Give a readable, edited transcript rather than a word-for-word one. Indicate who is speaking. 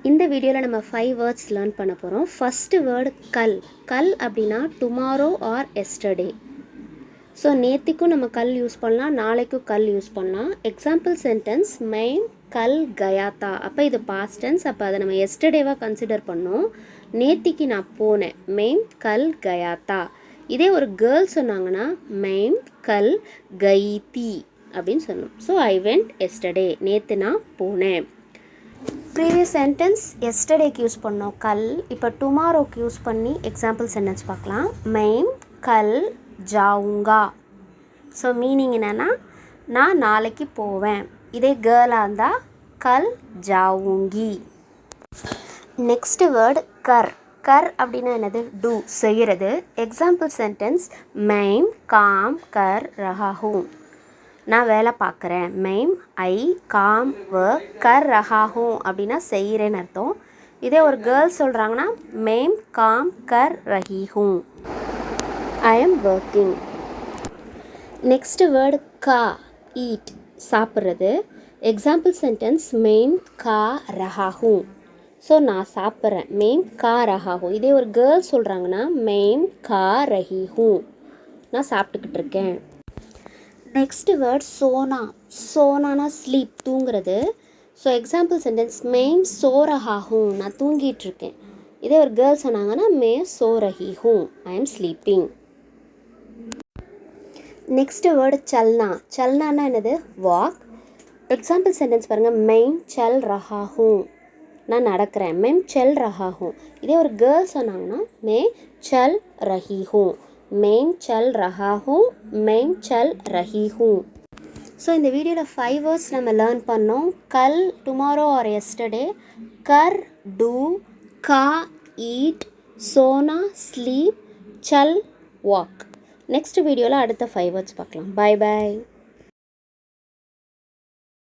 Speaker 1: இந்த வீடியோவில் நம்ம 5 வேர்ட்ஸ் லேர்ன் பண்ண போகிறோம். ஃபஸ்ட்டு வேர்டு கல். கல் அப்படின்னா டுமாரோ ஆர் எஸ்டர்டே. ஸோ நேத்திக்கும் நம்ம கல் யூஸ் பண்ணலாம், நாளைக்கும் கல் யூஸ் பண்ணலாம். எக்ஸாம்பிள் சென்டென்ஸ் மெயின் கல் கயாத்தா. அப்போ இது பாஸ்ட் டென்ஸ். அப்போ அதை நம்ம எஸ்டர்டேவாக கன்சிடர் பண்ணோம். நேத்திக்கு நான் போனேன், மெயின் கல் கயாத்தா. இதே ஒரு கேர்ள் சொன்னாங்கன்னா மெயின் கல் கயித்தி அப்படின்னு சொல்லணும். ஸோ ஐ வெண்ட் எஸ்டர்டே, நேற்று நான் போனேன். ப்ரீவியஸ் சென்டென்ஸ் எஸ்டர்டேக்கு யூஸ் பண்ணோம் கல். இப்போ டுமாரோக்கு யூஸ் பண்ணி எக்ஸாம்பிள் சென்டென்ஸ் பார்க்கலாம். மெயின் கல் ஜாவுங்கா. ஸோ மீனிங் என்னென்னா நான் நாளைக்கு போவேன். இதே கேர்ளாக இருந்தால் கல் ஜாவுங்கி. நெக்ஸ்ட் வேர்டு கர். கர் அப்படின்னா என்னது? டூ, செய்கிறது. எக்ஸாம்பிள் சென்டென்ஸ் மெயின் காம் கர் ரஹா ஹூம். நான் வேலை பார்க்குறேன். மெயின் ஐ காம் ஒர்க் கர் ரஹா ஹூம் அப்படின்னா செய்கிறேன்னு அர்த்தம். இதே ஒரு கேர்ள் சொல்கிறாங்கன்னா மெயின் காம் கர் ரஹி ஹூம், I am working. Next word கா, ஈட், சாப்பிட்றது. எக்ஸாம்பிள் சென்டென்ஸ் மெயின் கா ரஹா ஹூம். ஸோ நான் சாப்பிட்றேன், மெயின் கா ரஹா ஹூம். இதே ஒரு கேர்ள் சொல்கிறாங்கன்னா மெயின் கா ரஹி ஹூம், நான் சாப்பிட்டுக்கிட்டு இருக்கேன். நெக்ஸ்ட் வேர்ட் சோனா. சோனானா ஸ்லீப், தூங்குறது. ஸோ எக்ஸாம்பிள் சென்டென்ஸ் மெயின் சோ ரஹா ஹூம், நான் தூங்கிட்டு இருக்கேன். இதே ஒரு கேர்ள் சொன்னாங்கன்னா மே சோ ரஹி ஹூம், I am sleeping. Next word சல்னா. சல்னானா என்னது? வாக். எக்ஸாம்பிள் சென்டென்ஸ் பாருங்கள். மெயின் சல் ரஹா ஹூம், நான் நடக்கிறேன், மெயின் செல் ரஹா ஹூம். இதே ஒரு கேர்ள் சொன்னாங்கன்னா மே சல் ரஹி ஹூம், மெயின் சல் ரஹா ஹூம், மெயின் சல் ரஹி ஹூம். ஸோ இந்த வீடியோவில் 5 வேர்ட்ஸ் நம்ம லேர்ன் பண்ணோம். கல் டுமாரோ ஆர் எஸ்டர்டே, கர் டூ, கா ஈட், சோனா ஸ்லீப், சல் வாக். நெக்ஸ்ட் வீடியோவில் அடுத்த 5 வேர்ட்ஸ் பார்க்கலாம். பை பாய்.